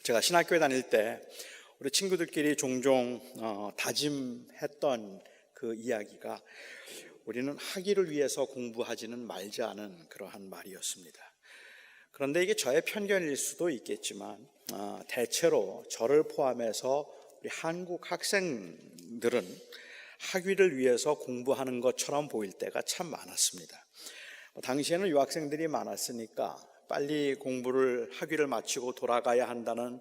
제가 신학교에 다닐 때 우리 친구들끼리 종종 다짐했던 그 이야기가 우리는 학위를 위해서 공부하지는 말자는 그러한 말이었습니다. 그런데 이게 저의 편견일 수도 있겠지만 대체로 저를 포함해서 우리 한국 학생들은 학위를 위해서 공부하는 것처럼 보일 때가 참 많았습니다. 당시에는 유학생들이 많았으니까 빨리 공부를 학위를 마치고 돌아가야 한다는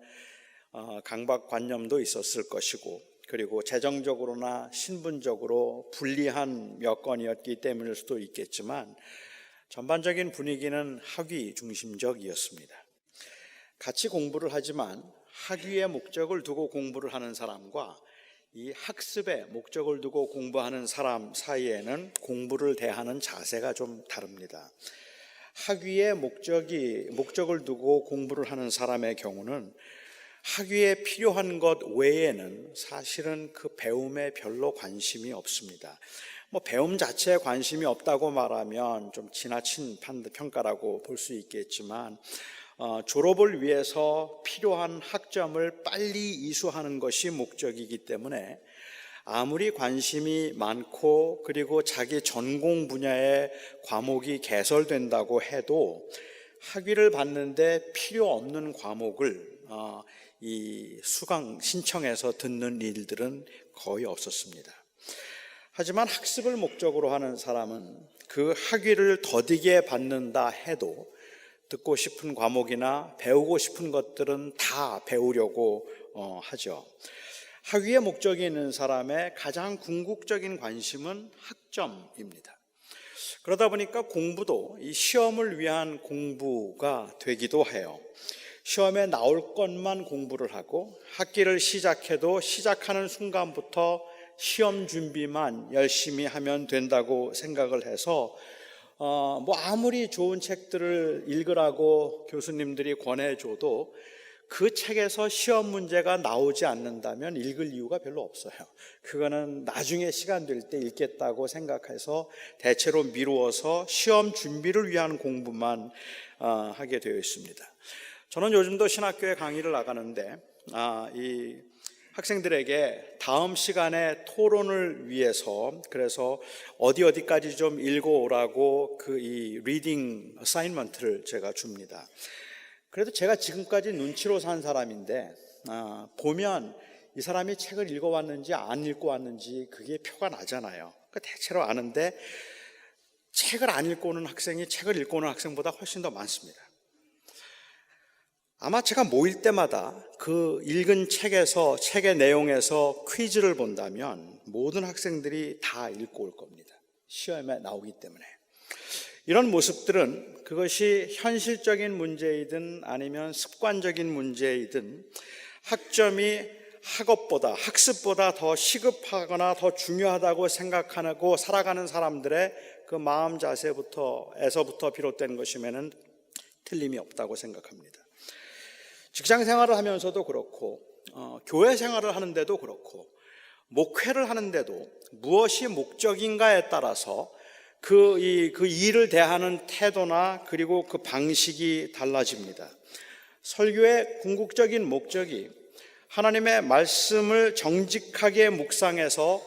강박관념도 있었을 것이고, 그리고 재정적으로나 신분적으로 불리한 여건이었기 때문일 수도 있겠지만 전반적인 분위기는 학위 중심적이었습니다. 같이 공부를 하지만 학위의 목적을 두고 공부를 하는 사람과 이 학습의 목적을 두고 공부하는 사람 사이에는 공부를 대하는 자세가 좀 다릅니다. 학위의 목적을 두고 공부를 하는 사람의 경우는 학위에 필요한 것 외에는 사실은 그 배움에 별로 관심이 없습니다. 배움 자체에 관심이 없다고 말하면 좀 지나친 평가라고 볼 수 있겠지만 졸업을 위해서 필요한 학점을 빨리 이수하는 것이 목적이기 때문에 아무리 관심이 많고 그리고 자기 전공 분야의 과목이 개설된다고 해도 학위를 받는데 필요 없는 과목을 이 수강 신청해서 듣는 일들은 거의 없었습니다. 하지만 학습을 목적으로 하는 사람은 그 학위를 더디게 받는다 해도 듣고 싶은 과목이나 배우고 싶은 것들은 다 배우려고 하죠. 학위의 목적이 있는 사람의 가장 궁극적인 관심은 학점입니다. 그러다 보니까 공부도 이 시험을 위한 공부가 되기도 해요. 시험에 나올 것만 공부를 하고 학기를 시작해도 시작하는 순간부터 시험 준비만 열심히 하면 된다고 생각을 해서 아무리 좋은 책들을 읽으라고 교수님들이 권해줘도 그 책에서 시험 문제가 나오지 않는다면 읽을 이유가 별로 없어요. 그거는 나중에 시간 될 때 읽겠다고 생각해서 대체로 미루어서 시험 준비를 위한 공부만 하게 되어 있습니다. 저는 요즘도 신학교에 강의를 나가는데 이 학생들에게 다음 시간에 토론을 위해서 그래서 어디까지 좀 읽어오라고 이 리딩 어사인먼트를 제가 줍니다. 그래도 제가 지금까지 눈치로 산 사람인데 보면 이 사람이 책을 읽어왔는지 안 읽고 왔는지 그게 표가 나잖아요. 그러니까 대체로 아는데 책을 안 읽고 오는 학생이 책을 읽고 오는 학생보다 훨씬 더 많습니다. 아마 제가 모일 때마다 그 읽은 책의 내용에서 퀴즈를 본다면 모든 학생들이 다 읽고 올 겁니다. 시험에 나오기 때문에. 이런 모습들은 그것이 현실적인 문제이든 아니면 습관적인 문제이든 학점이 학습보다 더 시급하거나 더 중요하다고 생각하고 살아가는 사람들의 그 마음 자세에서부터 비롯된 것이면은 틀림이 없다고 생각합니다. 직장 생활을 하면서도 그렇고 교회 생활을 하는데도 그렇고 목회를 하는데도 무엇이 목적인가에 따라서 그 일을 대하는 태도나 그리고 그 방식이 달라집니다. 설교의 궁극적인 목적이 하나님의 말씀을 정직하게 묵상해서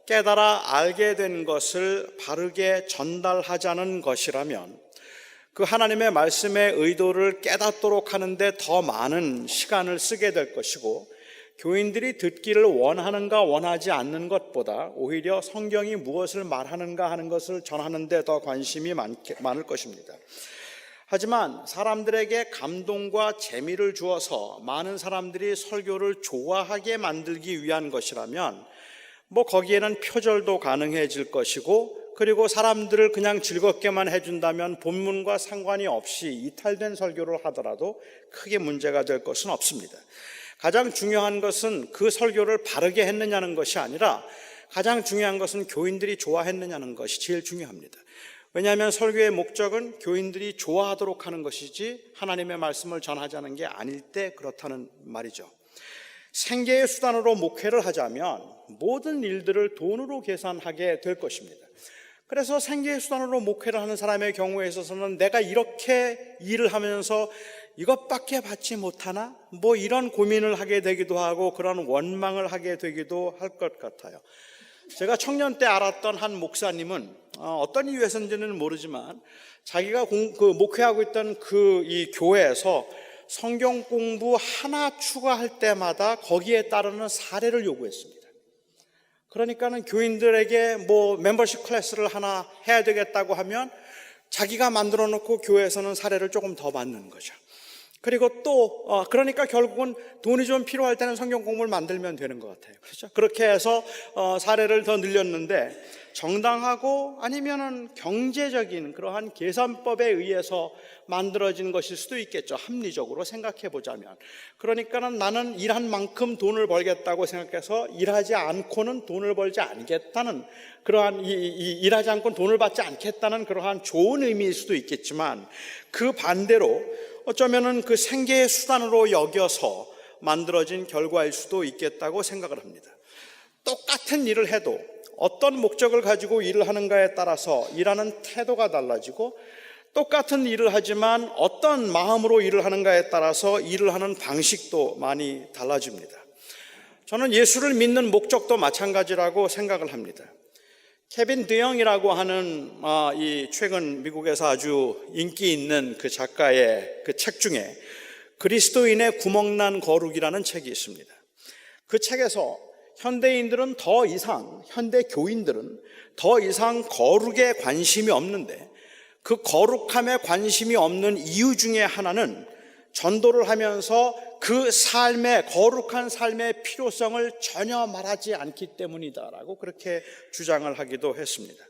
깨달아 알게 된 것을 바르게 전달하자는 것이라면 그 하나님의 말씀의 의도를 깨닫도록 하는데 더 많은 시간을 쓰게 될 것이고, 교인들이 듣기를 원하는가 원하지 않는 것보다 오히려 성경이 무엇을 말하는가 하는 것을 전하는 데 더 관심이 많을 것입니다. 하지만 사람들에게 감동과 재미를 주어서 많은 사람들이 설교를 좋아하게 만들기 위한 것이라면 거기에는 표절도 가능해질 것이고, 그리고 사람들을 그냥 즐겁게만 해준다면 본문과 상관이 없이 이탈된 설교를 하더라도 크게 문제가 될 것은 없습니다. 가장 중요한 것은 그 설교를 바르게 했느냐는 것이 아니라 가장 중요한 것은 교인들이 좋아했느냐는 것이 제일 중요합니다. 왜냐하면 설교의 목적은 교인들이 좋아하도록 하는 것이지 하나님의 말씀을 전하자는 게 아닐 때 그렇다는 말이죠. 생계의 수단으로 목회를 하자면 모든 일들을 돈으로 계산하게 될 것입니다. 그래서 생계의 수단으로 목회를 하는 사람의 경우에 있어서는 내가 이렇게 일을 하면서 이것밖에 받지 못하나? 뭐 이런 고민을 하게 되기도 하고 그런 원망을 하게 되기도 할 것 같아요. 제가 청년 때 알았던 한 목사님은 어떤 이유에서인지는 모르지만 자기가 목회하고 있던 이 교회에서 성경 공부 하나 추가할 때마다 거기에 따르는 사례를 요구했습니다. 그러니까는 교인들에게 뭐 멤버십 클래스를 하나 해야 되겠다고 하면 자기가 만들어 놓고 교회에서는 사례를 조금 더 받는 거죠. 그리고 또 그러니까 결국은 돈이 좀 필요할 때는 성경 공부를 만들면 되는 것 같아요. 그렇죠? 그렇게 해서 사례를 더 늘렸는데 정당하고 아니면은 경제적인 그러한 계산법에 의해서 만들어진 것일 수도 있겠죠. 합리적으로 생각해 보자면. 그러니까는 나는 일한 만큼 돈을 벌겠다고 생각해서 일하지 않고는 돈을 벌지 않겠다는 그러한 일하지 않고는 돈을 받지 않겠다는 그러한 좋은 의미일 수도 있겠지만 그 반대로 어쩌면은 그 생계의 수단으로 여겨서 만들어진 결과일 수도 있겠다고 생각을 합니다. 똑같은 일을 해도 어떤 목적을 가지고 일을 하는가에 따라서 일하는 태도가 달라지고 똑같은 일을 하지만 어떤 마음으로 일을 하는가에 따라서 일을 하는 방식도 많이 달라집니다. 저는 예수를 믿는 목적도 마찬가지라고 생각을 합니다. 케빈 드영이라고 하는 이 최근 미국에서 아주 인기 있는 그 작가의 그 책 중에 그리스도인의 구멍난 거룩이라는 책이 있습니다. 그 책에서 현대인들은 현대 교인들은 더 이상 거룩에 관심이 없는데 그 거룩함에 관심이 없는 이유 중에 하나는 전도를 하면서 그 거룩한 삶의 필요성을 전혀 말하지 않기 때문이다라고 그렇게 주장을 하기도 했습니다.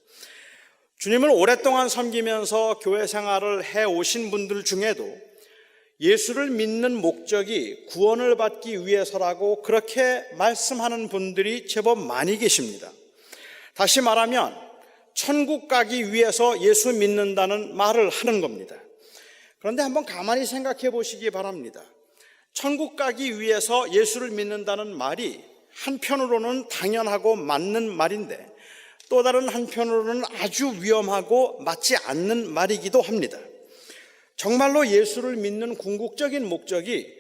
주님을 오랫동안 섬기면서 교회 생활을 해오신 분들 중에도 예수를 믿는 목적이 구원을 받기 위해서라고 그렇게 말씀하는 분들이 제법 많이 계십니다. 다시 말하면 천국 가기 위해서 예수 믿는다는 말을 하는 겁니다. 그런데 한번 가만히 생각해 보시기 바랍니다. 천국 가기 위해서 예수를 믿는다는 말이 한편으로는 당연하고 맞는 말인데 또 다른 한편으로는 아주 위험하고 맞지 않는 말이기도 합니다. 정말로 예수를 믿는 궁극적인 목적이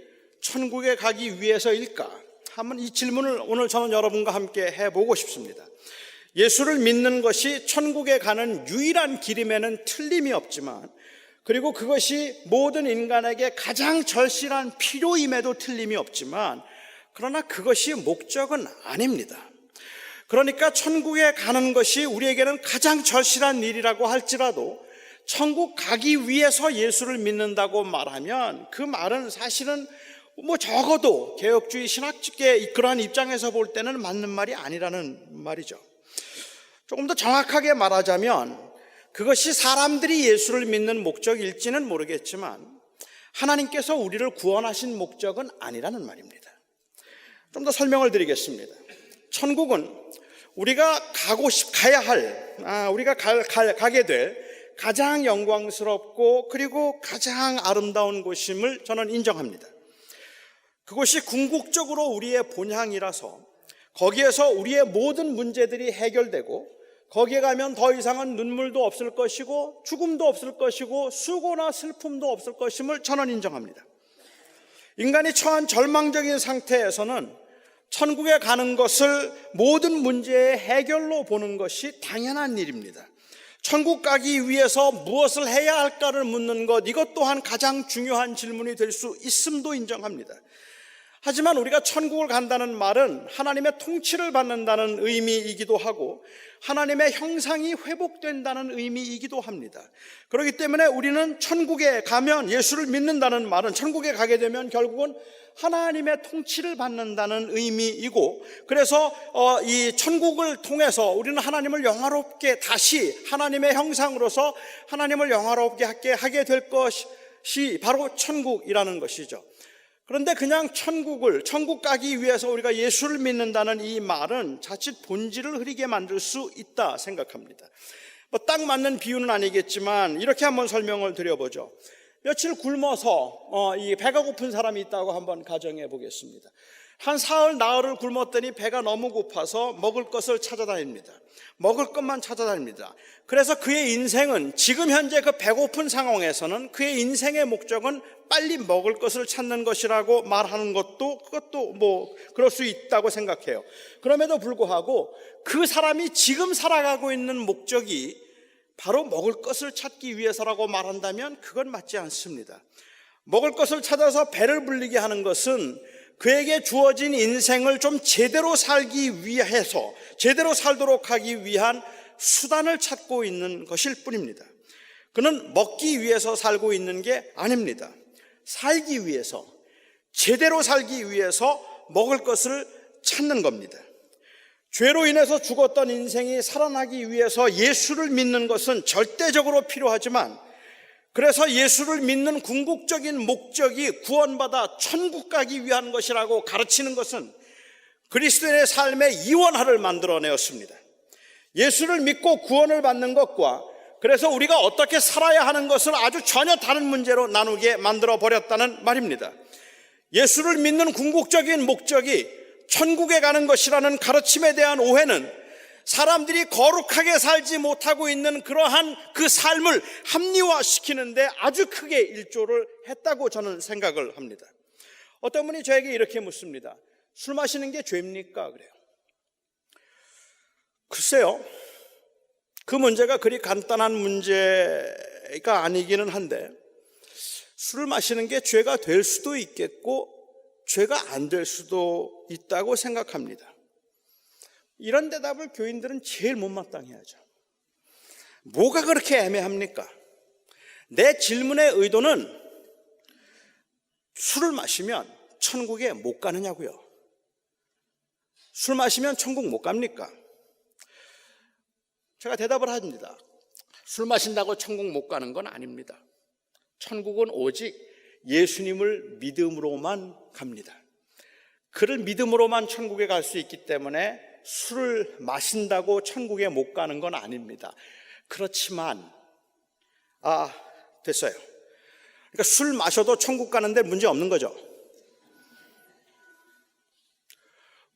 천국에 가기 위해서일까? 한번 이 질문을 오늘 저는 여러분과 함께 해보고 싶습니다. 예수를 믿는 것이 천국에 가는 유일한 길임에는 틀림이 없지만 그리고 그것이 모든 인간에게 가장 절실한 필요임에도 틀림이 없지만 그러나 그것이 목적은 아닙니다. 그러니까 천국에 가는 것이 우리에게는 가장 절실한 일이라고 할지라도 천국 가기 위해서 예수를 믿는다고 말하면 그 말은 사실은 뭐 적어도 개혁주의 신학계 그러한 입장에서 볼 때는 맞는 말이 아니라는 말이죠. 조금 더 정확하게 말하자면 그것이 사람들이 예수를 믿는 목적일지는 모르겠지만 하나님께서 우리를 구원하신 목적은 아니라는 말입니다. 좀 더 설명을 드리겠습니다. 천국은 우리가 가게 될 가장 영광스럽고 그리고 가장 아름다운 곳임을 저는 인정합니다. 그것이 궁극적으로 우리의 본향이라서 거기에서 우리의 모든 문제들이 해결되고 거기에 가면 더 이상은 눈물도 없을 것이고 죽음도 없을 것이고 수고나 슬픔도 없을 것임을 저는 인정합니다. 인간이 처한 절망적인 상태에서는 천국에 가는 것을 모든 문제의 해결로 보는 것이 당연한 일입니다. 천국 가기 위해서 무엇을 해야 할까를 묻는 것, 이것 또한 가장 중요한 질문이 될 수 있음도 인정합니다. 하지만 우리가 천국을 간다는 말은 하나님의 통치를 받는다는 의미이기도 하고 하나님의 형상이 회복된다는 의미이기도 합니다. 그렇기 때문에 우리는 천국에 가면 예수를 믿는다는 말은 천국에 가게 되면 결국은 하나님의 통치를 받는다는 의미이고 그래서 이 천국을 통해서 우리는 하나님을 영화롭게 다시 하나님의 형상으로서 하나님을 영화롭게 하게 될 것이 바로 천국이라는 것이죠. 그런데 그냥 천국 가기 위해서 우리가 예수를 믿는다는 이 말은 자칫 본질을 흐리게 만들 수 있다 생각합니다. 뭐 딱 맞는 비유는 아니겠지만 이렇게 한번 설명을 드려보죠. 며칠 굶어서 이 배가 고픈 사람이 있다고 한번 가정해 보겠습니다. 한 사흘 나흘을 굶었더니 배가 너무 고파서 먹을 것을 찾아다닙니다. 먹을 것만 찾아다닙니다. 그래서 그의 인생은 지금 현재 그 배고픈 상황에서는 그의 인생의 목적은 빨리 먹을 것을 찾는 것이라고 말하는 그것도 뭐 그럴 수 있다고 생각해요. 그럼에도 불구하고 그 사람이 지금 살아가고 있는 목적이 바로 먹을 것을 찾기 위해서라고 말한다면 그건 맞지 않습니다. 먹을 것을 찾아서 배를 불리게 하는 것은 그에게 주어진 인생을 좀 제대로 살기 위해서, 제대로 살도록 하기 위한 수단을 찾고 있는 것일 뿐입니다. 그는 먹기 위해서 살고 있는 게 아닙니다. 살기 위해서, 제대로 살기 위해서 먹을 것을 찾는 겁니다. 죄로 인해서 죽었던 인생이 살아나기 위해서 예수를 믿는 것은 절대적으로 필요하지만, 그래서 예수를 믿는 궁극적인 목적이 구원받아 천국 가기 위한 것이라고 가르치는 것은 그리스도인의 삶의 이원화를 만들어내었습니다. 예수를 믿고 구원을 받는 것과 그래서 우리가 어떻게 살아야 하는 것을 아주 전혀 다른 문제로 나누게 만들어버렸다는 말입니다. 예수를 믿는 궁극적인 목적이 천국에 가는 것이라는 가르침에 대한 오해는 사람들이 거룩하게 살지 못하고 있는 그러한 그 삶을 합리화시키는데 아주 크게 일조를 했다고 저는 생각을 합니다. 어떤 분이 저에게 이렇게 묻습니다. 술 마시는 게 죄입니까? 그래요. 글쎄요, 그 문제가 그리 간단한 문제가 아니기는 한데, 술을 마시는 게 죄가 될 수도 있겠고 죄가 안 될 수도 있다고 생각합니다. 이런 대답을 교인들은 제일 못마땅해 하죠. 뭐가 그렇게 애매합니까? 내 질문의 의도는 술을 마시면 천국에 못 가느냐고요. 술 마시면 천국 못 갑니까? 제가 대답을 합니다. 술 마신다고 천국 못 가는 건 아닙니다. 천국은 오직 예수님을 믿음으로만 갑니다. 그를 믿음으로만 천국에 갈 수 있기 때문에 술을 마신다고 천국에 못 가는 건 아닙니다. 그렇지만 됐어요. 그러니까 술 마셔도 천국 가는데 문제 없는 거죠.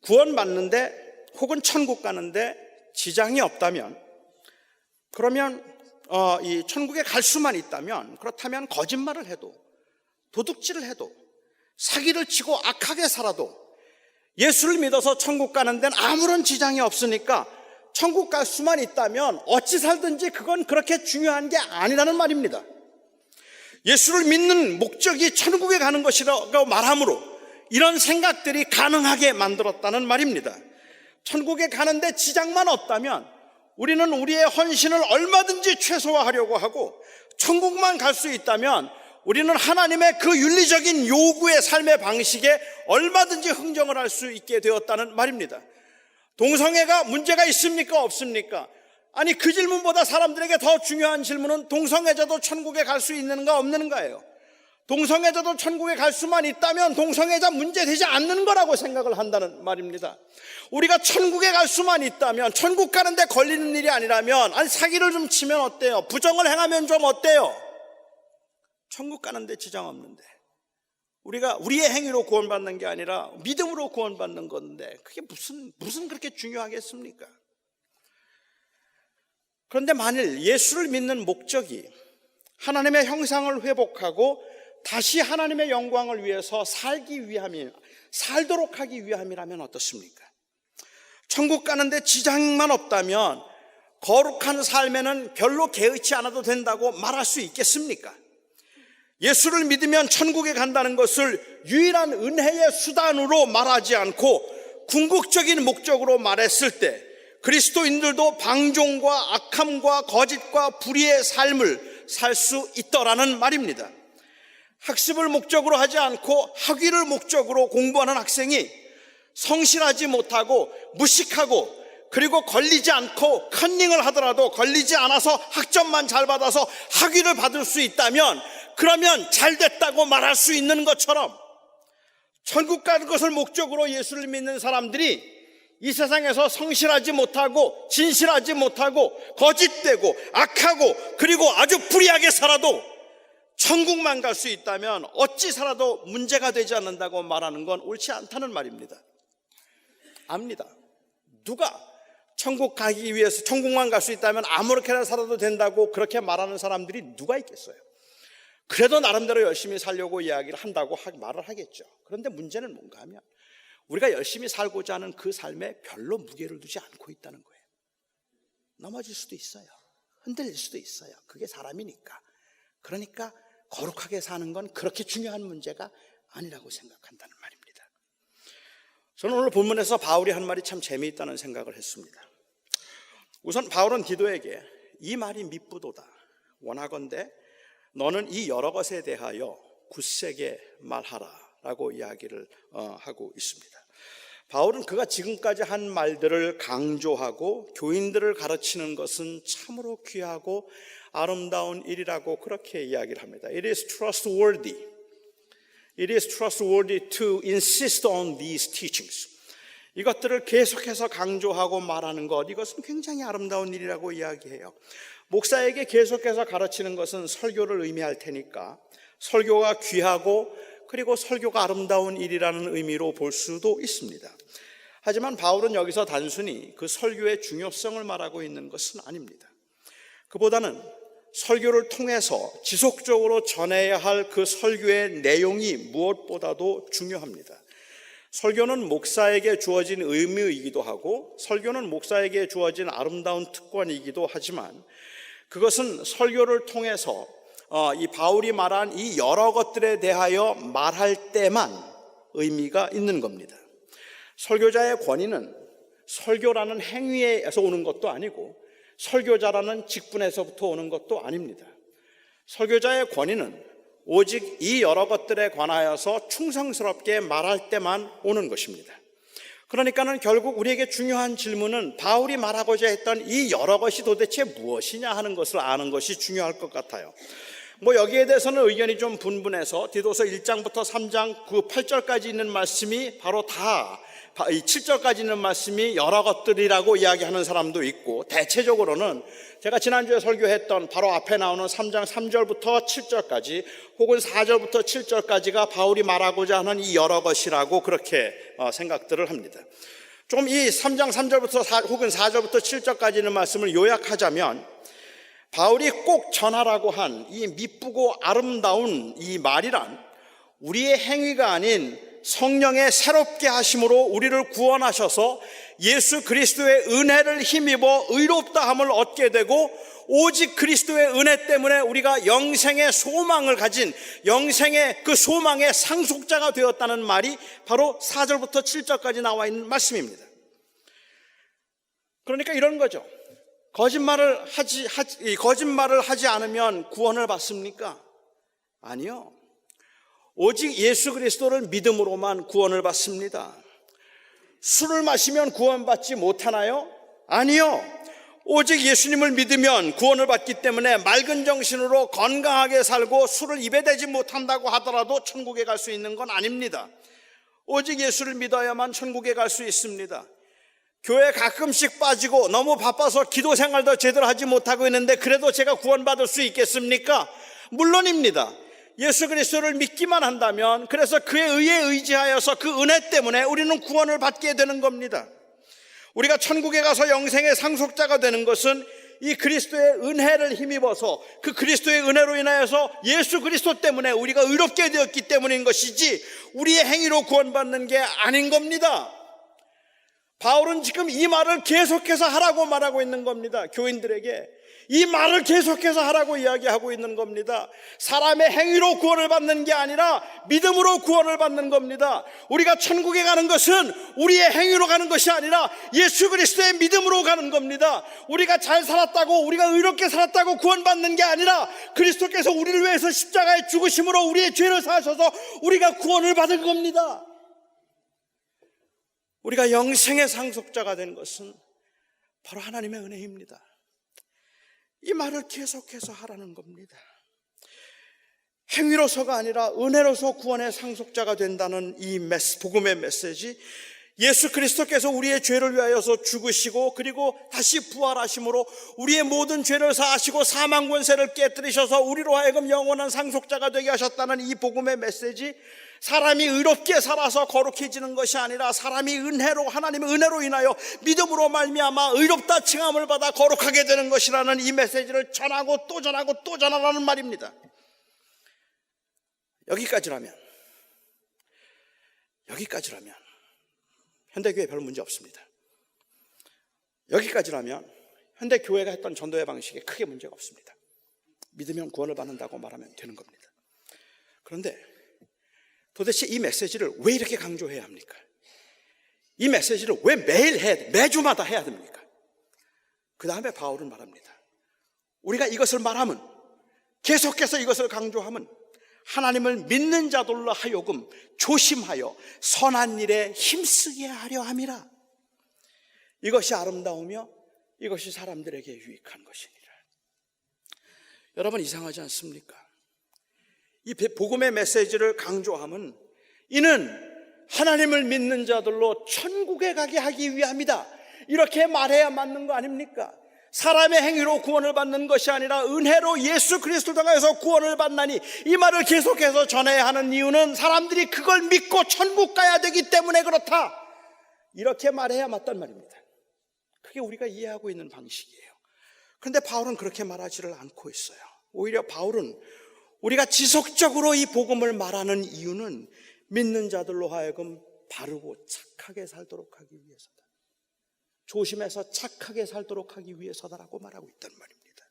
구원받는데 혹은 천국 가는데 지장이 없다면, 그러면 이 천국에 갈 수만 있다면, 그렇다면 거짓말을 해도, 도둑질을 해도, 사기를 치고 악하게 살아도 예수를 믿어서 천국 가는 데는 아무런 지장이 없으니까 천국 갈 수만 있다면 어찌 살든지 그건 그렇게 중요한 게 아니라는 말입니다. 예수를 믿는 목적이 천국에 가는 것이라고 말함으로 이런 생각들이 가능하게 만들었다는 말입니다. 천국에 가는데 지장만 없다면 우리는 우리의 헌신을 얼마든지 최소화하려고 하고, 천국만 갈 수 있다면 우리는 하나님의 그 윤리적인 요구의 삶의 방식에 얼마든지 흥정을 할 수 있게 되었다는 말입니다. 동성애가 문제가 있습니까? 없습니까? 아니, 그 질문보다 사람들에게 더 중요한 질문은 동성애자도 천국에 갈 수 있는가 없는가예요. 동성애자도 천국에 갈 수만 있다면 동성애자 문제 되지 않는 거라고 생각을 한다는 말입니다. 우리가 천국에 갈 수만 있다면, 천국 가는데 걸리는 일이 아니라면, 아니 사기를 좀 치면 어때요? 부정을 행하면 좀 어때요? 천국 가는데 지장 없는데, 우리가 우리의 행위로 구원받는 게 아니라 믿음으로 구원받는 건데 그게 무슨 그렇게 중요하겠습니까? 그런데 만일 예수를 믿는 목적이 하나님의 형상을 회복하고 다시 하나님의 영광을 위해서 살도록 하기 위함이라면 어떻습니까? 천국 가는데 지장만 없다면 거룩한 삶에는 별로 개의치 않아도 된다고 말할 수 있겠습니까? 예수를 믿으면 천국에 간다는 것을 유일한 은혜의 수단으로 말하지 않고 궁극적인 목적으로 말했을 때 그리스도인들도 방종과 악함과 거짓과 불의의 삶을 살 수 있더라는 말입니다. 학습을 목적으로 하지 않고 학위를 목적으로 공부하는 학생이 성실하지 못하고 무식하고 그리고 걸리지 않고 컨닝을 하더라도 걸리지 않아서 학점만 잘 받아서 학위를 받을 수 있다면, 그러면 잘 됐다고 말할 수 있는 것처럼 천국 가는 것을 목적으로 예수를 믿는 사람들이 이 세상에서 성실하지 못하고 진실하지 못하고 거짓되고 악하고 그리고 아주 불의하게 살아도 천국만 갈 수 있다면 어찌 살아도 문제가 되지 않는다고 말하는 건 옳지 않다는 말입니다. 압니다. 누가 천국 가기 위해서 천국만 갈 수 있다면 아무렇게나 살아도 된다고 그렇게 말하는 사람들이 누가 있겠어요? 그래도 나름대로 열심히 살려고 이야기를 한다고 말을 하겠죠. 그런데 문제는 뭔가 하면 우리가 열심히 살고자 하는 그 삶에 별로 무게를 두지 않고 있다는 거예요. 넘어질 수도 있어요. 흔들릴 수도 있어요. 그게 사람이니까. 그러니까 거룩하게 사는 건 그렇게 중요한 문제가 아니라고 생각한다는 말입니다. 저는 오늘 본문에서 바울이 한 말이 참 재미있다는 생각을 했습니다. 우선 바울은 디도에게 이 말이 미쁘도다. 원하건대 너는 이 여러 것에 대하여 굳세게 말하라 라고 이야기를 하고 있습니다. 바울은 그가 지금까지 한 말들을 강조하고 교인들을 가르치는 것은 참으로 귀하고 아름다운 일이라고 그렇게 이야기를 합니다. It is trustworthy. It is trustworthy to insist on these teachings. 이것들을 계속해서 강조하고 말하는 것, 이것은 굉장히 아름다운 일이라고 이야기해요. 목사에게 계속해서 가르치는 것은 설교를 의미할 테니까 설교가 귀하고 그리고 설교가 아름다운 일이라는 의미로 볼 수도 있습니다. 하지만 바울은 여기서 단순히 그 설교의 중요성을 말하고 있는 것은 아닙니다. 그보다는 설교를 통해서 지속적으로 전해야 할 그 설교의 내용이 무엇보다도 중요합니다. 설교는 목사에게 주어진 의무이기도 하고 설교는 목사에게 주어진 아름다운 특권이기도 하지만 그것은 설교를 통해서 이 바울이 말한 이 여러 것들에 대하여 말할 때만 의미가 있는 겁니다. 설교자의 권위는 설교라는 행위에서 오는 것도 아니고 설교자라는 직분에서부터 오는 것도 아닙니다. 설교자의 권위는 오직 이 여러 것들에 관하여서 충성스럽게 말할 때만 오는 것입니다. 그러니까는 결국 우리에게 중요한 질문은 바울이 말하고자 했던 이 여러 것이 도대체 무엇이냐 하는 것을 아는 것이 중요할 것 같아요. 여기에 대해서는 의견이 좀 분분해서 디도서 1장부터 3장 그 8절까지 있는 말씀이 바로 다 이 7절까지 있는 말씀이 여러 것들이라고 이야기하는 사람도 있고 대체적으로는 제가 지난주에 설교했던 바로 앞에 나오는 3장 3절부터 7절까지 혹은 4절부터 7절까지가 바울이 말하고자 하는 이 여러 것이라고 그렇게 생각들을 합니다. 좀 이 3장 3절부터 혹은 4절부터 7절까지 있는 말씀을 요약하자면 바울이 꼭 전하라고 한 이 미쁘고 아름다운 이 말이란 우리의 행위가 아닌 성령의 새롭게 하심으로 우리를 구원하셔서 예수 그리스도의 은혜를 힘입어 의롭다함을 얻게 되고 오직 그리스도의 은혜 때문에 우리가 영생의 소망을 가진 영생의 그 소망의 상속자가 되었다는 말이 바로 4절부터 7절까지 나와 있는 말씀입니다. 그러니까 이런 거죠. 거짓말을 하지 않으면 구원을 받습니까? 아니요. 오직 예수 그리스도를 믿음으로만 구원을 받습니다. 술을 마시면 구원받지 못하나요? 아니요. 오직 예수님을 믿으면 구원을 받기 때문에 맑은 정신으로 건강하게 살고 술을 입에 대지 못한다고 하더라도 천국에 갈 수 있는 건 아닙니다. 오직 예수를 믿어야만 천국에 갈 수 있습니다. 교회 가끔씩 빠지고 너무 바빠서 기도 생활도 제대로 하지 못하고 있는데 그래도 제가 구원받을 수 있겠습니까? 물론입니다. 예수 그리스도를 믿기만 한다면 그래서 그의 의에 의지하여서 그 은혜 때문에 우리는 구원을 받게 되는 겁니다. 우리가 천국에 가서 영생의 상속자가 되는 것은 이 그리스도의 은혜를 힘입어서 그 그리스도의 은혜로 인하여서 예수 그리스도 때문에 우리가 의롭게 되었기 때문인 것이지 우리의 행위로 구원받는 게 아닌 겁니다. 바울은 지금 이 말을 계속해서 하라고 말하고 있는 겁니다. 교인들에게 이 말을 계속해서 하라고 이야기하고 있는 겁니다. 사람의 행위로 구원을 받는 게 아니라 믿음으로 구원을 받는 겁니다. 우리가 천국에 가는 것은 우리의 행위로 가는 것이 아니라 예수 그리스도의 믿음으로 가는 겁니다. 우리가 잘 살았다고 우리가 의롭게 살았다고 구원받는 게 아니라 그리스도께서 우리를 위해서 십자가에 죽으심으로 우리의 죄를 사하셔서 우리가 구원을 받은 겁니다. 우리가 영생의 상속자가 된 것은 바로 하나님의 은혜입니다. 이 말을 계속해서 하라는 겁니다. 행위로서가 아니라 은혜로서 구원의 상속자가 된다는 이 복음의 메시지, 예수 그리스도께서 우리의 죄를 위하여서 죽으시고 그리고 다시 부활하심으로 우리의 모든 죄를 사하시고 사망 권세를 깨뜨리셔서 우리로 하여금 영원한 상속자가 되게 하셨다는 이 복음의 메시지, 사람이 의롭게 살아서 거룩해지는 것이 아니라 사람이 은혜로, 하나님의 은혜로 인하여 믿음으로 말미암아 의롭다 칭함을 받아 거룩하게 되는 것이라는 이 메시지를 전하고 또 전하고 또 전하라는 말입니다. 여기까지라면 현대교회 별 문제 없습니다. 여기까지라면 현대교회가 했던 전도의 방식에 크게 문제가 없습니다. 믿으면 구원을 받는다고 말하면 되는 겁니다. 그런데 도대체 이 메시지를 왜 이렇게 강조해야 합니까? 이 메시지를 왜 매주마다 해야 됩니까? 그 다음에 바울은 말합니다. 우리가 이것을 말하면, 계속해서 이것을 강조하면 하나님을 믿는 자들로 하여금 조심하여 선한 일에 힘쓰게 하려 함이라. 이것이 아름다우며 이것이 사람들에게 유익한 것이니라. 여러분, 이상하지 않습니까? 이 복음의 메시지를 강조하면 이는 하나님을 믿는 자들로 천국에 가게 하기 위함이다, 이렇게 말해야 맞는 거 아닙니까? 사람의 행위로 구원을 받는 것이 아니라 은혜로 예수 그리스도를 통해서 구원을 받나니, 이 말을 계속해서 전해야 하는 이유는 사람들이 그걸 믿고 천국 가야 되기 때문에 그렇다, 이렇게 말해야 맞단 말입니다. 그게 우리가 이해하고 있는 방식이에요. 그런데 바울은 그렇게 말하지를 않고 있어요. 오히려 바울은 우리가 지속적으로 이 복음을 말하는 이유는 믿는 자들로 하여금 바르고 착하게 살도록 하기 위해서다, 조심해서 착하게 살도록 하기 위해서다라고 말하고 있단 말입니다.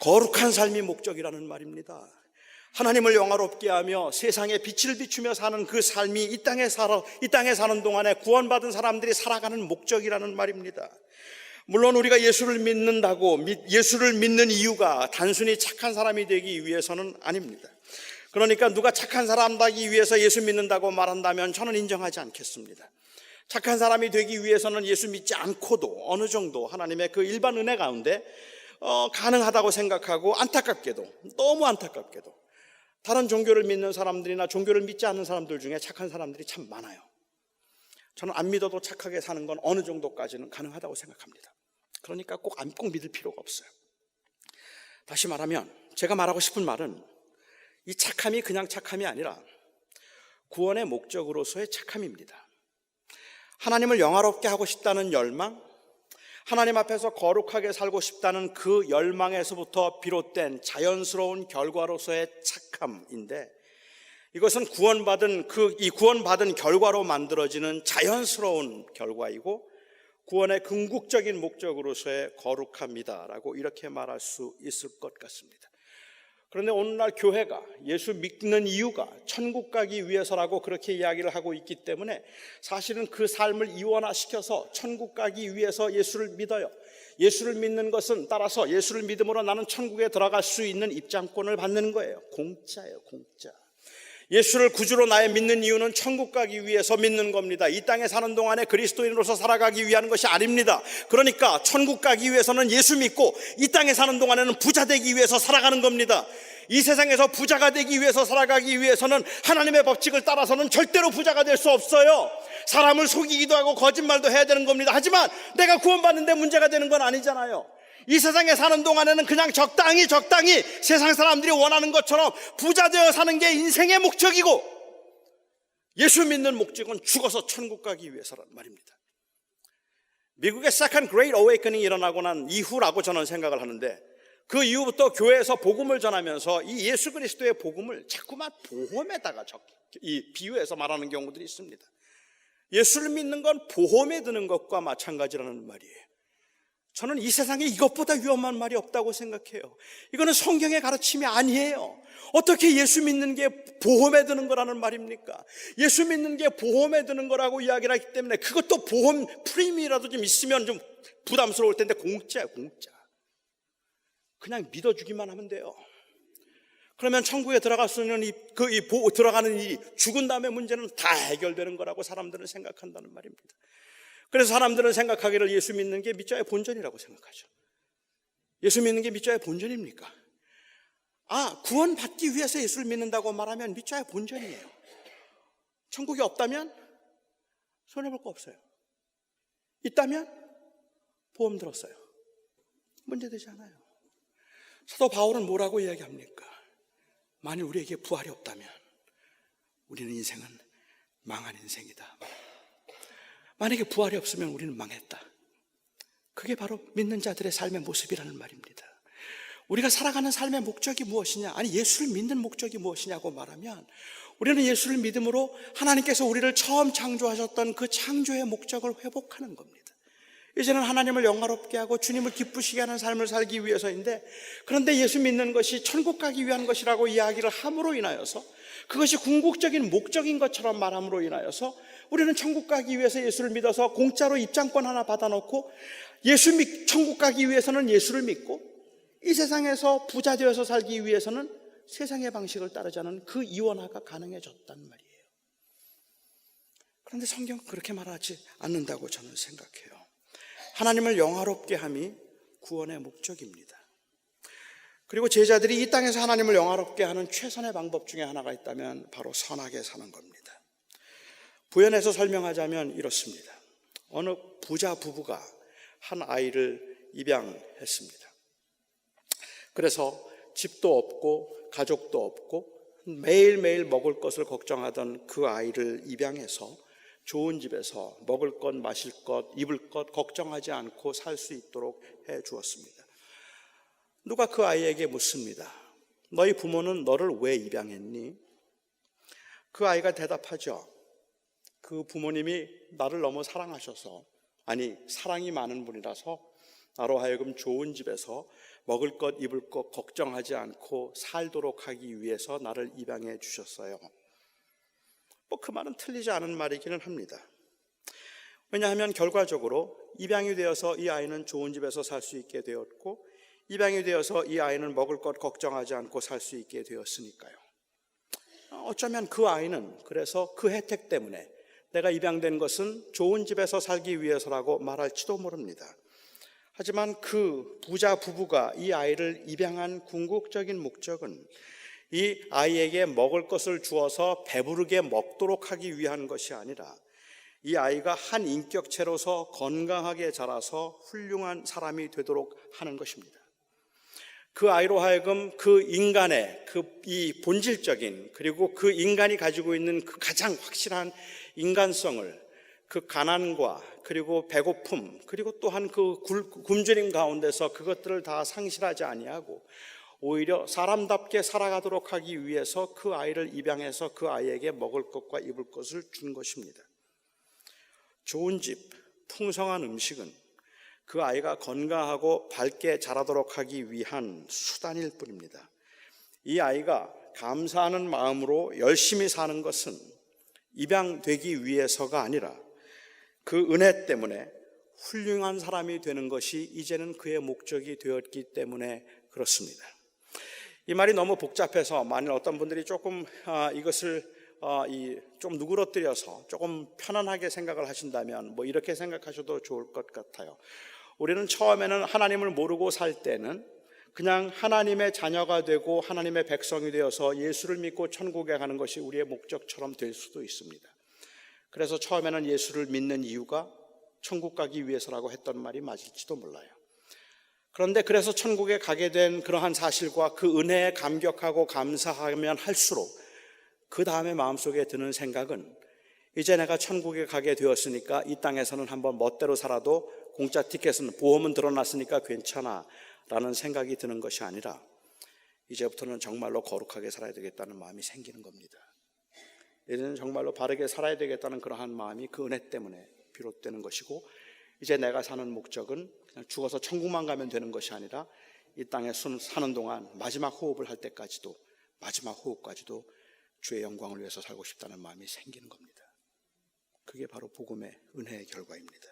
거룩한 삶이 목적이라는 말입니다. 하나님을 영화롭게 하며 세상에 빛을 비추며 사는 그 삶이 이 땅에 사는 동안에 구원받은 사람들이 살아가는 목적이라는 말입니다. 물론 우리가 예수를 믿는 이유가 단순히 착한 사람이 되기 위해서는 아닙니다. 그러니까 누가 착한 사람 되기 위해서 예수 믿는다고 말한다면 저는 인정하지 않겠습니다. 착한 사람이 되기 위해서는 예수 믿지 않고도 어느 정도 하나님의 그 일반 은혜 가운데 가능하다고 생각하고, 너무 안타깝게도 다른 종교를 믿는 사람들이나 종교를 믿지 않는 사람들 중에 착한 사람들이 참 많아요. 저는 안 믿어도 착하게 사는 건 어느 정도까지는 가능하다고 생각합니다. 그러니까 꼭 믿을 필요가 없어요. 다시 말하면 제가 말하고 싶은 말은 이 착함이 그냥 착함이 아니라 구원의 목적으로서의 착함입니다. 하나님을 영화롭게 하고 싶다는 열망, 하나님 앞에서 거룩하게 살고 싶다는 그 열망에서부터 비롯된 자연스러운 결과로서의 착함인데, 이것은 구원받은 결과로 만들어지는 자연스러운 결과이고 구원의 궁극적인 목적으로서의 거룩함이다라고 이렇게 말할 수 있을 것 같습니다. 그런데 오늘날 교회가 예수 믿는 이유가 천국 가기 위해서라고 그렇게 이야기를 하고 있기 때문에 사실은 그 삶을 이원화시켜서 천국 가기 위해서 예수를 믿어요. 예수를 믿는 것은 따라서 예수를 믿음으로 나는 천국에 들어갈 수 있는 입장권을 받는 거예요. 공짜예요, 공짜. 예수를 구주로 나의 믿는 이유는 천국 가기 위해서 믿는 겁니다. 이 땅에 사는 동안에 그리스도인으로서 살아가기 위한 것이 아닙니다. 그러니까 천국 가기 위해서는 예수 믿고 이 땅에 사는 동안에는 부자 되기 위해서 살아가는 겁니다. 이 세상에서 부자가 되기 위해서 살아가기 위해서는 하나님의 법칙을 따라서는 절대로 부자가 될 수 없어요. 사람을 속이기도 하고 거짓말도 해야 되는 겁니다. 하지만 내가 구원받는데 문제가 되는 건 아니잖아요. 이 세상에 사는 동안에는 그냥 적당히 세상 사람들이 원하는 것처럼 부자 되어 사는 게 인생의 목적이고, 예수 믿는 목적은 죽어서 천국 가기 위해서란 말입니다. 미국의 Second Great Awakening이 일어나고 난 이후라고 저는 생각을 하는데, 그 이후부터 교회에서 복음을 전하면서 이 예수 그리스도의 복음을 자꾸만 보험에다가 비유해서 말하는 경우들이 있습니다. 예수를 믿는 건 보험에 드는 것과 마찬가지라는 말이에요. 저는 이 세상에 이것보다 위험한 말이 없다고 생각해요. 이거는 성경의 가르침이 아니에요. 어떻게 예수 믿는 게 보험에 드는 거라는 말입니까? 예수 믿는 게 보험에 드는 거라고 이야기를 하기 때문에 그것도 보험 프리미엄이라도 좀 있으면 좀 부담스러울 텐데, 공짜예요, 공짜. 그냥 믿어주기만 하면 돼요. 그러면 천국에 들어갈 수 있는 들어가는 일이, 죽은 다음에 문제는 다 해결되는 거라고 사람들은 생각한다는 말입니다. 그래서 사람들은 생각하기를 예수 믿는 게 믿자의 본전이라고 생각하죠. 예수 믿는 게 믿자의 본전입니까? 구원받기 위해서 예수를 믿는다고 말하면 믿자의 본전이에요. 천국이 없다면 손해볼 거 없어요. 있다면 보험 들었어요. 문제되지 않아요. 사도 바울은 뭐라고 이야기합니까? 만일 우리에게 부활이 없다면 우리는 인생은 망한 인생이다. 만약에 부활이 없으면 우리는 망했다. 그게 바로 믿는 자들의 삶의 모습이라는 말입니다. 우리가 살아가는 삶의 목적이 무엇이냐? 아니, 예수를 믿는 목적이 무엇이냐고 말하면 우리는 예수를 믿음으로 하나님께서 우리를 처음 창조하셨던 그 창조의 목적을 회복하는 겁니다. 이제는 하나님을 영화롭게 하고 주님을 기쁘시게 하는 삶을 살기 위해서인데, 그런데 예수 믿는 것이 천국 가기 위한 것이라고 이야기를 함으로 인하여서, 그것이 궁극적인 목적인 것처럼 말함으로 인하여서 우리는 천국 가기 위해서 예수를 믿어서 공짜로 입장권 하나 받아놓고, 천국 가기 위해서는 예수를 믿고, 이 세상에서 부자 되어서 살기 위해서는 세상의 방식을 따르자는 그 이원화가 가능해졌단 말이에요. 그런데 성경은 그렇게 말하지 않는다고 저는 생각해요. 하나님을 영화롭게 함이 구원의 목적입니다. 그리고 제자들이 이 땅에서 하나님을 영화롭게 하는 최선의 방법 중에 하나가 있다면 바로 선하게 사는 겁니다. 부연해서 설명하자면 이렇습니다. 어느 부자 부부가 한 아이를 입양했습니다. 그래서 집도 없고 가족도 없고 매일매일 먹을 것을 걱정하던 그 아이를 입양해서 좋은 집에서 먹을 것, 마실 것, 입을 것 걱정하지 않고 살 수 있도록 해 주었습니다. 누가 그 아이에게 묻습니다. 너희 부모는 너를 왜 입양했니? 그 아이가 대답하죠. 그 부모님이 나를 너무 사랑하셔서, 아니 사랑이 많은 분이라서 나로 하여금 좋은 집에서 먹을 것, 입을 것 걱정하지 않고 살도록 하기 위해서 나를 입양해 주셨어요. 그 말은 틀리지 않은 말이기는 합니다. 왜냐하면 결과적으로 입양이 되어서 이 아이는 좋은 집에서 살 수 있게 되었고, 입양이 되어서 이 아이는 먹을 것 걱정하지 않고 살 수 있게 되었으니까요. 어쩌면 그 아이는 그래서 그 혜택 때문에 내가 입양된 것은 좋은 집에서 살기 위해서라고 말할지도 모릅니다. 하지만 그 부자 부부가 이 아이를 입양한 궁극적인 목적은 이 아이에게 먹을 것을 주어서 배부르게 먹도록 하기 위한 것이 아니라 이 아이가 한 인격체로서 건강하게 자라서 훌륭한 사람이 되도록 하는 것입니다. 그 아이로 하여금 그 인간의 이 본질적인, 그리고 그 인간이 가지고 있는 그 가장 확실한 인간성을, 그 가난과 그리고 배고픔, 그리고 또한 그 굶주림 가운데서 그것들을 다 상실하지 아니하고 오히려 사람답게 살아가도록 하기 위해서 그 아이를 입양해서 그 아이에게 먹을 것과 입을 것을 준 것입니다. 좋은 집, 풍성한 음식은 그 아이가 건강하고 밝게 자라도록 하기 위한 수단일 뿐입니다. 이 아이가 감사하는 마음으로 열심히 사는 것은 입양되기 위해서가 아니라 그 은혜 때문에 훌륭한 사람이 되는 것이 이제는 그의 목적이 되었기 때문에 그렇습니다. 이 말이 너무 복잡해서 만일 어떤 분들이 조금 이것을 좀 누그러뜨려서 조금 편안하게 생각을 하신다면 이렇게 생각하셔도 좋을 것 같아요. 우리는 처음에는 하나님을 모르고 살 때는 그냥 하나님의 자녀가 되고 하나님의 백성이 되어서 예수를 믿고 천국에 가는 것이 우리의 목적처럼 될 수도 있습니다. 그래서 처음에는 예수를 믿는 이유가 천국 가기 위해서라고 했던 말이 맞을지도 몰라요. 그런데 그래서 천국에 가게 된 그러한 사실과 그 은혜에 감격하고 감사하면 할수록 그 다음에 마음속에 드는 생각은 이제 내가 천국에 가게 되었으니까 이 땅에서는 한번 멋대로 살아도 공짜 티켓은, 보험은 들어놨으니까 괜찮아 라는 생각이 드는 것이 아니라 이제부터는 정말로 거룩하게 살아야 되겠다는 마음이 생기는 겁니다. 이제는 정말로 바르게 살아야 되겠다는 그러한 마음이 그 은혜 때문에 비롯되는 것이고, 이제 내가 사는 목적은 그냥 죽어서 천국만 가면 되는 것이 아니라 이 땅에 사는 동안 마지막 호흡을 할 때까지도, 마지막 호흡까지도 주의 영광을 위해서 살고 싶다는 마음이 생기는 겁니다. 그게 바로 복음의 은혜의 결과입니다.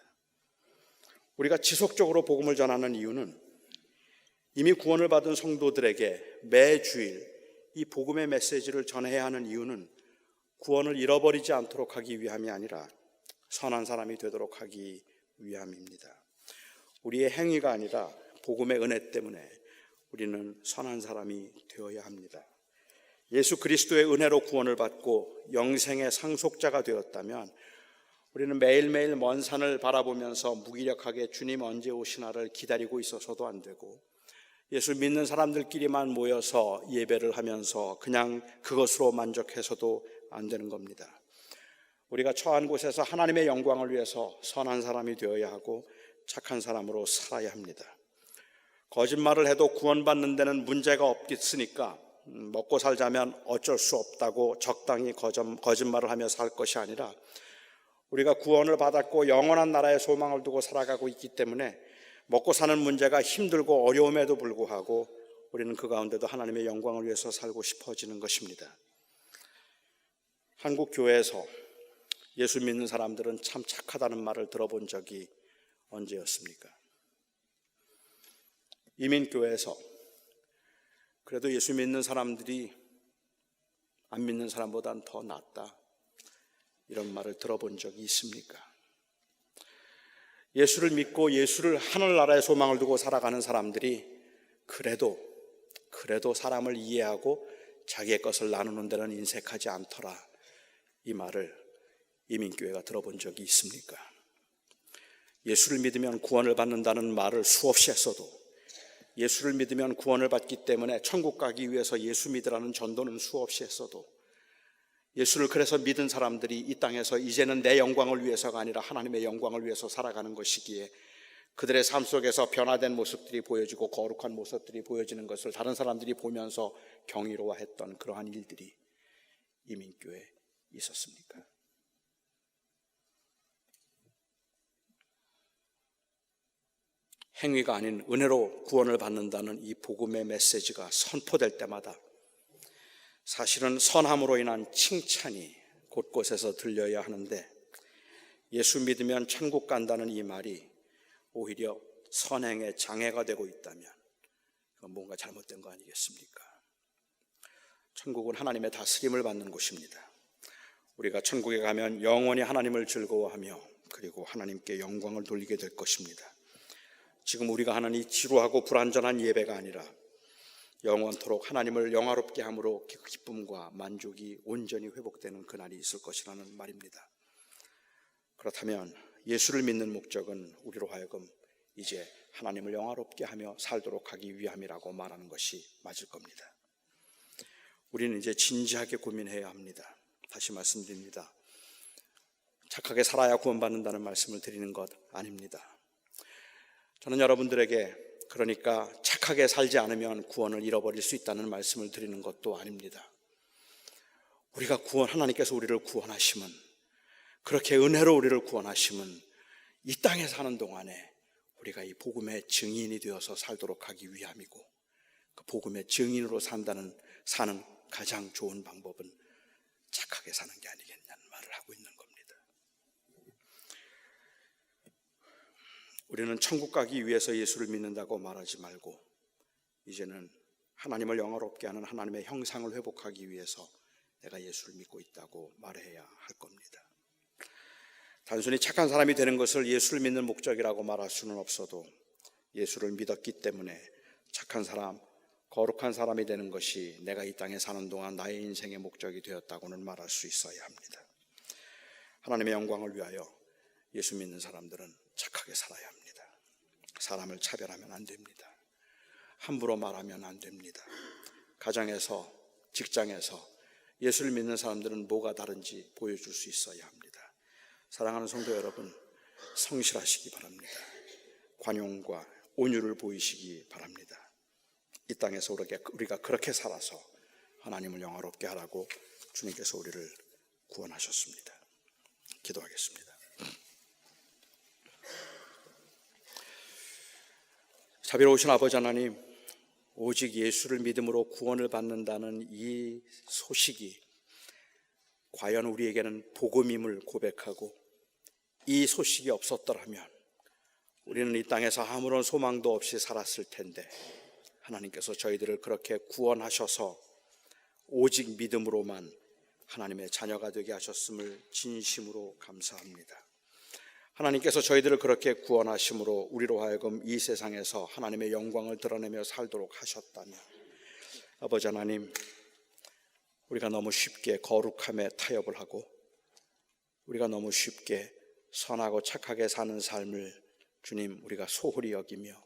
우리가 지속적으로 복음을 전하는 이유는 이미 구원을 받은 성도들에게 매주일 이 복음의 메시지를 전해야 하는 이유는 구원을 잃어버리지 않도록 하기 위함이 아니라 선한 사람이 되도록 하기 위함입니다. 우리의 행위가 아니라 복음의 은혜 때문에 우리는 선한 사람이 되어야 합니다. 예수 그리스도의 은혜로 구원을 받고 영생의 상속자가 되었다면 우리는 매일매일 먼 산을 바라보면서 무기력하게 주님 언제 오시나를 기다리고 있어서도 안 되고, 예수 믿는 사람들끼리만 모여서 예배를 하면서 그냥 그것으로 만족해서도 안 되는 겁니다. 우리가 처한 곳에서 하나님의 영광을 위해서 선한 사람이 되어야 하고 착한 사람으로 살아야 합니다. 거짓말을 해도 구원받는 데는 문제가 없겠으니까 먹고 살자면 어쩔 수 없다고 적당히 거짓말을 하며 살 것이 아니라, 우리가 구원을 받았고 영원한 나라의 소망을 두고 살아가고 있기 때문에 먹고 사는 문제가 힘들고 어려움에도 불구하고 우리는 그 가운데도 하나님의 영광을 위해서 살고 싶어지는 것입니다. 한국 교회에서 예수 믿는 사람들은 참 착하다는 말을 들어본 적이 언제였습니까? 이민교회에서 그래도 예수 믿는 사람들이 안 믿는 사람보다는 더 낫다, 이런 말을 들어본 적이 있습니까? 예수를 믿고 예수를 하늘나라의 소망을 두고 살아가는 사람들이 그래도 사람을 이해하고 자기의 것을 나누는 데는 인색하지 않더라, 이 말을 이민교회가 들어본 적이 있습니까? 예수를 믿으면 구원을 받는다는 말을 수없이 했어도, 예수를 믿으면 구원을 받기 때문에 천국 가기 위해서 예수 믿으라는 전도는 수없이 했어도, 예수를 그래서 믿은 사람들이 이 땅에서 이제는 내 영광을 위해서가 아니라 하나님의 영광을 위해서 살아가는 것이기에 그들의 삶 속에서 변화된 모습들이 보여지고 거룩한 모습들이 보여지는 것을 다른 사람들이 보면서 경이로워했던 그러한 일들이 이민교회에 있었습니까? 행위가 아닌 은혜로 구원을 받는다는 이 복음의 메시지가 선포될 때마다 사실은 선함으로 인한 칭찬이 곳곳에서 들려야 하는데, 예수 믿으면 천국 간다는 이 말이 오히려 선행의 장애가 되고 있다면 그건 뭔가 잘못된 거 아니겠습니까? 천국은 하나님의 다스림을 받는 곳입니다. 우리가 천국에 가면 영원히 하나님을 즐거워하며 그리고 하나님께 영광을 돌리게 될 것입니다. 지금 우리가 하는 이 지루하고 불완전한 예배가 아니라 영원토록 하나님을 영화롭게 함으로 기쁨과 만족이 온전히 회복되는 그날이 있을 것이라는 말입니다. 그렇다면 예수를 믿는 목적은 우리로 하여금 이제 하나님을 영화롭게 하며 살도록 하기 위함이라고 말하는 것이 맞을 겁니다. 우리는 이제 진지하게 고민해야 합니다. 다시 말씀드립니다. 착하게 살아야 구원받는다는 말씀을 드리는 것 아닙니다. 저는 여러분들에게 그러니까 착하게 살지 않으면 구원을 잃어버릴 수 있다는 말씀을 드리는 것도 아닙니다. 우리가 하나님께서 우리를 구원하심은, 그렇게 은혜로 우리를 구원하심은 이 땅에 사는 동안에 우리가 이 복음의 증인이 되어서 살도록 하기 위함이고, 그 복음의 증인으로 사는 가장 좋은 방법은 착하게 사는 게 아니겠냐는 말을 하고 있는 겁니다. 우리는 천국 가기 위해서 예수를 믿는다고 말하지 말고 이제는 하나님을 영화롭게 하는 하나님의 형상을 회복하기 위해서 내가 예수를 믿고 있다고 말해야 할 겁니다. 단순히 착한 사람이 되는 것을 예수를 믿는 목적이라고 말할 수는 없어도 예수를 믿었기 때문에 착한 사람, 거룩한 사람이 되는 것이 내가 이 땅에 사는 동안 나의 인생의 목적이 되었다고는 말할 수 있어야 합니다. 하나님의 영광을 위하여 예수 믿는 사람들은 착하게 살아야 합니다. 사람을 차별하면 안 됩니다. 함부로 말하면 안 됩니다. 가정에서, 직장에서 예수를 믿는 사람들은 뭐가 다른지 보여줄 수 있어야 합니다. 사랑하는 성도 여러분, 성실하시기 바랍니다. 관용과 온유를 보이시기 바랍니다. 이 땅에서 우리가 그렇게 살아서 하나님을 영화롭게 하라고 주님께서 우리를 구원하셨습니다. 기도하겠습니다. 자비로우신 아버지 하나님, 오직 예수를 믿음으로 구원을 받는다는 이 소식이 과연 우리에게는 복음임을 고백하고, 이 소식이 없었더라면 우리는 이 땅에서 아무런 소망도 없이 살았을 텐데, 하나님께서 저희들을 그렇게 구원하셔서 오직 믿음으로만 하나님의 자녀가 되게 하셨음을 진심으로 감사합니다. 하나님께서 저희들을 그렇게 구원하심으로 우리로 하여금 이 세상에서 하나님의 영광을 드러내며 살도록 하셨다면, 아버지 하나님, 우리가 너무 쉽게 거룩함에 타협을 하고 우리가 너무 쉽게 선하고 착하게 사는 삶을 주님 우리가 소홀히 여기며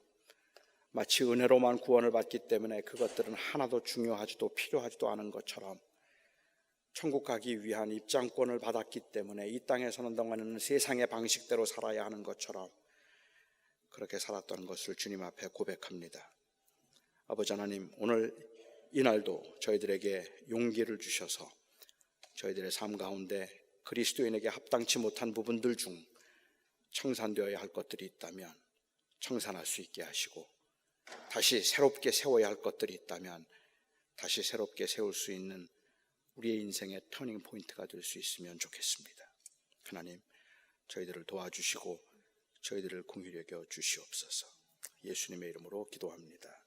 마치 은혜로만 구원을 받기 때문에 그것들은 하나도 중요하지도 필요하지도 않은 것처럼 천국 가기 위한 입장권을 받았기 때문에 이 땅에 사는 동안에는 세상의 방식대로 살아야 하는 것처럼 그렇게 살았던 것을 주님 앞에 고백합니다. 아버지 하나님, 오늘 이날도 저희들에게 용기를 주셔서 저희들의 삶 가운데 그리스도인에게 합당치 못한 부분들 중 청산되어야 할 것들이 있다면 청산할 수 있게 하시고, 다시 새롭게 세워야 할 것들이 있다면 다시 새롭게 세울 수 있는 우리의 인생의 터닝 포인트가 될 수 있으면 좋겠습니다. 하나님, 저희들을 도와주시고 저희들을 긍휼히 여겨 주시옵소서. 예수님의 이름으로 기도합니다.